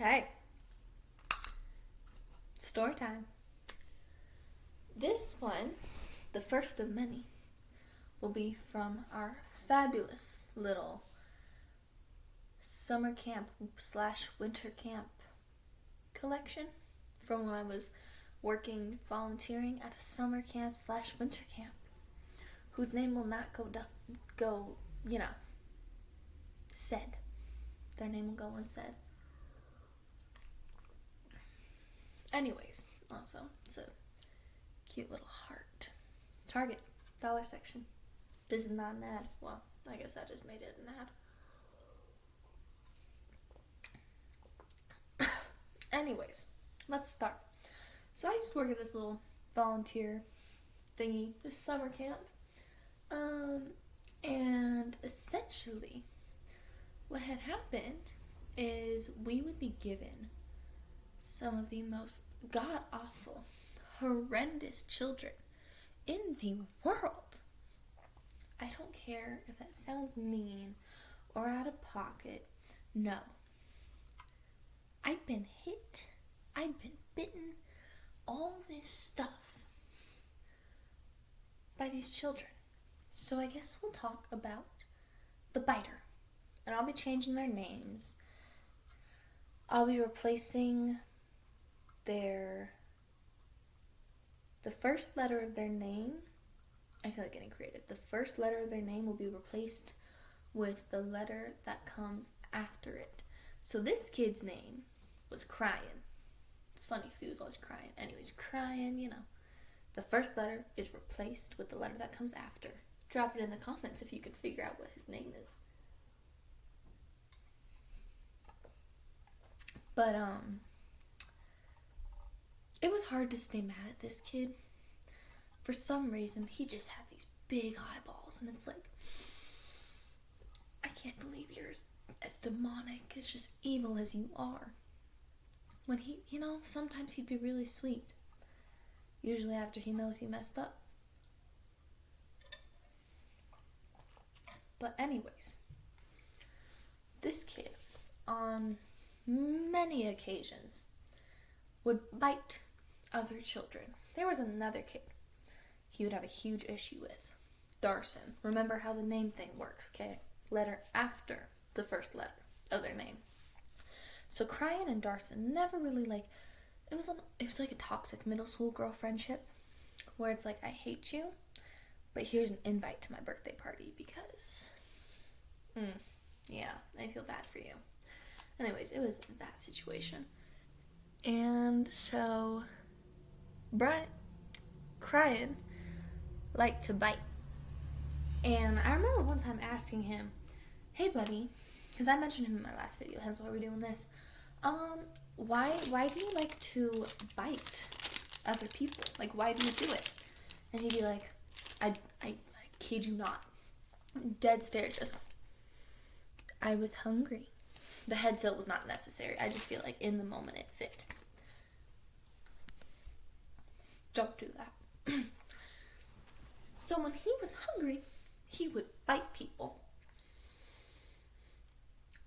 Hey, story time. This one, the first of many, will be from our fabulous little summer camp / winter camp collection from when I was volunteering at a summer camp / winter camp, whose name will not go said. Their name will go unsaid. Anyways, also, it's a cute little heart. Target, dollar section. This is not an ad. Well, I guess I just made it an ad. Anyways, let's start. So I just work at this little volunteer thingy, this summer camp. And essentially, what had happened is we would be given some of the most god-awful, horrendous children in the world. I don't care if that sounds mean or out of pocket. No. I've been hit. I've been bitten. All this stuff by these children. So I guess we'll talk about the biter. And I'll be changing their names. I'll be replacing the first letter of their name. I feel like getting creative. The first letter of their name will be replaced with the letter that comes after it. So this kid's name was Crying. It's funny because he was always crying. Anyways, Crying, The first letter is replaced with the letter that comes after. Drop it in the comments if you can figure out what his name is. But, it was hard to stay mad at this kid. For some reason, he just had these big eyeballs, and it's like, I can't believe you're as demonic, as just evil as you are. When he, sometimes he'd be really sweet. Usually after he knows he messed up. But anyways, this kid, on many occasions, would bite other children. There was another kid he would have a huge issue with. Darson. Remember how the name thing works, okay? Letter after the first letter of their name. So Crying and Darson never really it was like a toxic middle school girl friendship where it's like, I hate you, but here's an invite to my birthday party because I feel bad for you. Anyways, it was that situation. And so Crying liked to bite. And I remember one time asking him, hey buddy, because I mentioned him in my last video, hence why we're doing this. Why do you like to bite other people? Like, why do you do it? And he'd be like, I kid you not. Dead stare, just, I was hungry. The head tilt was not necessary. I just feel like in the moment it fit. Don't do that. So when he was hungry, he would bite people.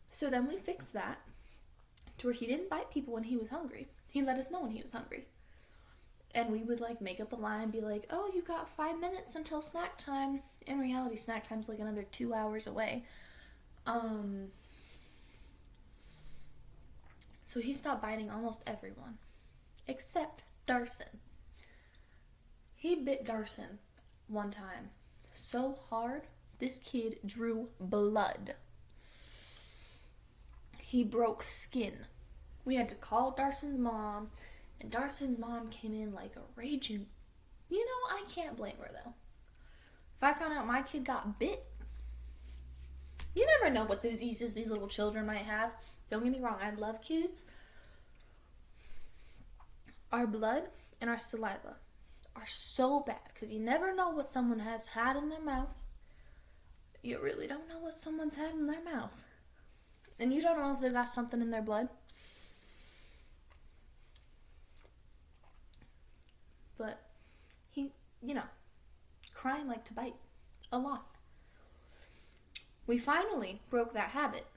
So then we fixed that to where he didn't bite people when he was hungry. He let us know when he was hungry. And we would make up a lie and be like, oh, you got 5 minutes until snack time. In reality, snack time's another 2 hours away. So he stopped biting almost everyone. Except Darson. He bit Darson one time so hard, this kid drew blood. He broke skin. We had to call Darson's mom, and Darson's mom came in like a raging. I can't blame her though. If I found out my kid got bit, you never know what diseases these little children might have. Don't get me wrong, I love kids. Our blood and our saliva are so bad because you never know what someone has had in their mouth. You really don't know what someone's had in their mouth. And you don't know if they've got something in their blood. But he, Crying liked to bite a lot. We finally broke that habit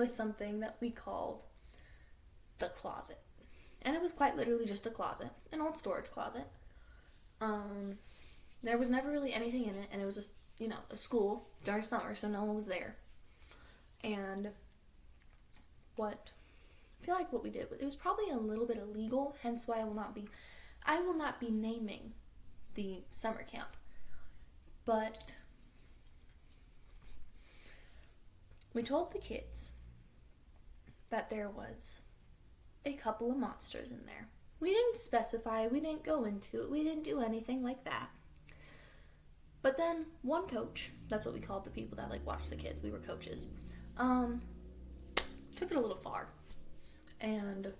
was something that we called the closet. And it was quite literally just a closet, an old storage closet. There was never really anything in it, and it was just, a school during summer, so no one was there. And I feel like what we did, it was probably a little bit illegal, hence why I will not be naming the summer camp. But we told the kids that there was a couple of monsters in there. We didn't specify, we didn't go into it, we didn't do anything like that. But then one coach, that's what we called the people that watch the kids, we were coaches, took it a little far and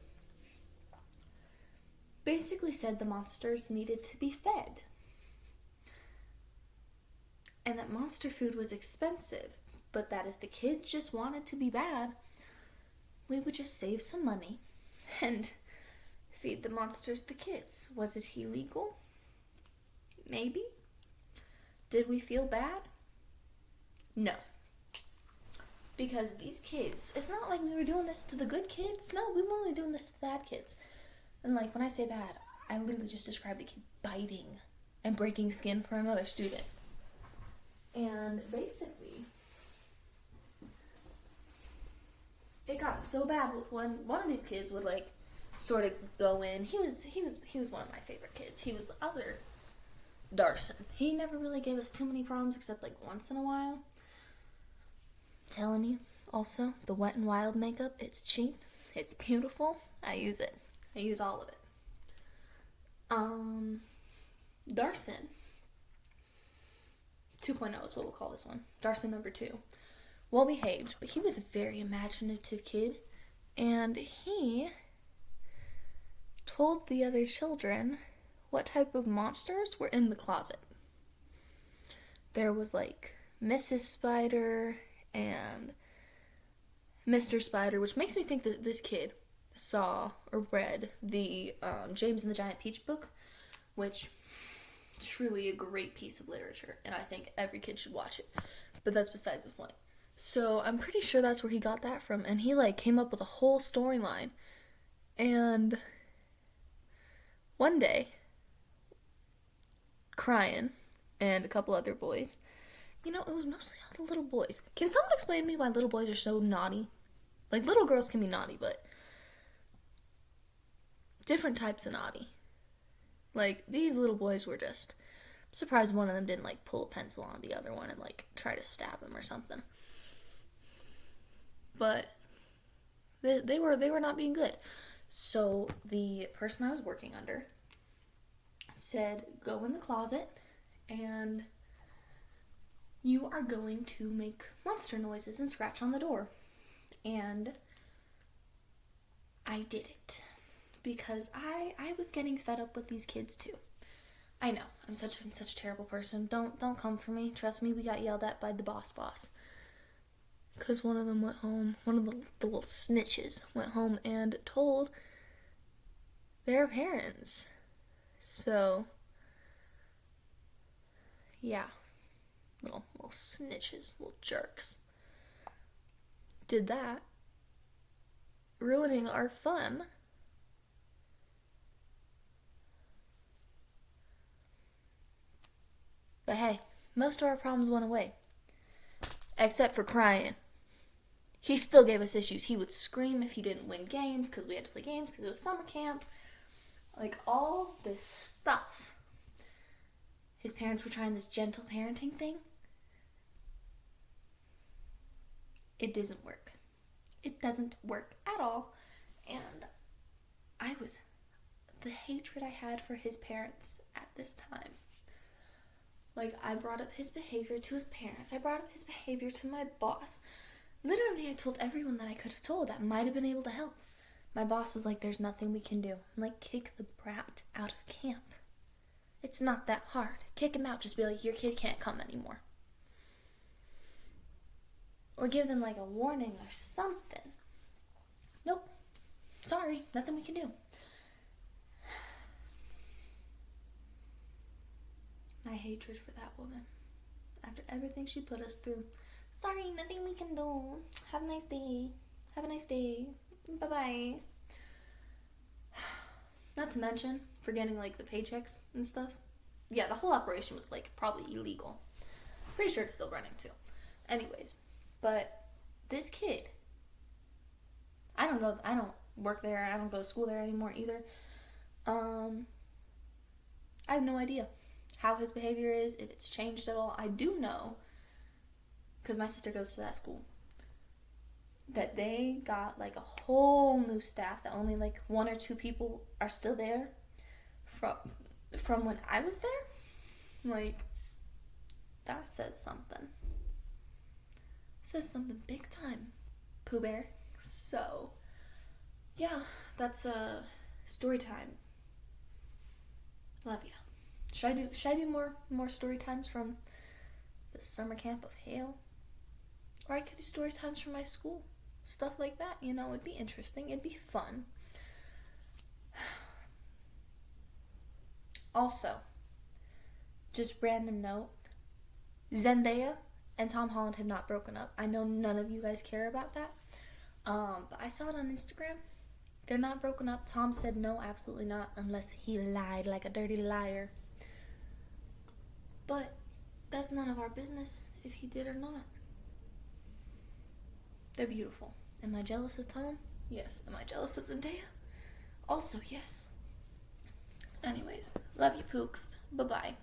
basically said the monsters needed to be fed. And that monster food was expensive, but that if the kids just wanted to be bad, we would just save some money and feed the monsters the kids. Was it illegal? Maybe. Did we feel bad? No. Because these kids, it's not like we were doing this to the good kids. No, we were only doing this to the bad kids. And when I say bad, I literally just described a kid biting and breaking skin for another student. And basically, it got so bad with one of these kids would sort of go in. He was one of my favorite kids. He was the other Darson. He never really gave us too many problems except once in a while. I'm telling you, also, the Wet n Wild makeup, it's cheap, it's beautiful. I use it. I use all of it. Darson 2.0 is what we'll call this one. Darson number 2. Well behaved, but he was a very imaginative kid, and he told the other children what type of monsters were in the closet. There was Mrs. Spider and Mr. Spider, which makes me think that this kid saw or read the James and the Giant Peach book, which is truly a great piece of literature, and I think every kid should watch it. But that's besides the point. So I'm pretty sure that's where he got that from, and he came up with a whole storyline. And one day, Crying and a couple other boys, it was mostly all the little boys. Can someone explain to me why little boys are so naughty? Little girls can be naughty, but different types of naughty. These little boys were just, I'm surprised one of them didn't pull a pencil on the other one and try to stab him or something. But they were not being good. So the person I was working under said, go in the closet and you are going to make monster noises and scratch on the door. And I did it because I was getting fed up with these kids too. I know, I'm such a terrible person. Don't come for me. Trust me, we got yelled at by the boss. Because one of them went home, one of the little snitches went home and told their parents. So, yeah, little snitches, little jerks. Did that, ruining our fun. But hey, most of our problems went away. Except for Crying. He still gave us issues. He would scream if he didn't win games because we had to play games because it was summer camp. All this stuff. His parents were trying this gentle parenting thing. It doesn't work. It doesn't work at all. And the hatred I had for his parents at this time. I brought up his behavior to his parents. I brought up his behavior to my boss. Literally, I told everyone that I could have told that might have been able to help. My boss was there's nothing we can do. I'm kick the brat out of camp. It's not that hard. Kick him out. Just be your kid can't come anymore. Or give them a warning or something. Nope. Sorry, nothing we can do. My hatred for that woman. After everything she put us through. Sorry, nothing we can do. Have a nice day. Have a nice day. Bye-bye. Not to mention, for getting, like, the paychecks and stuff. Yeah, the whole operation was, like, probably illegal. Pretty sure it's still running, too. Anyways, but this kid, I don't work there, I don't go to school there anymore either. I have no idea how his behavior is, if it's changed at all. I do know, because my sister goes to that school, that they got like a whole new staff, that only like 1 or 2 people are still there from when I was there. Like, that says something. Says something big time, Pooh Bear. So, yeah, that's story time. Love ya. Should I do more story times from the summer camp of Hale? Or I could do story times from my school. Stuff like that, you know, it'd be interesting. It'd be fun. Also, just random note, Zendaya and Tom Holland have not broken up. I know none of you guys care about that. But I saw it on Instagram. They're not broken up. Tom said no, absolutely not, unless he lied like a dirty liar. But that's none of our business if he did or not. They're beautiful. Am I jealous of Tom? Yes. Am I jealous of Zendaya? Also, yes. Anyways, love you, Pooks. Bye-bye.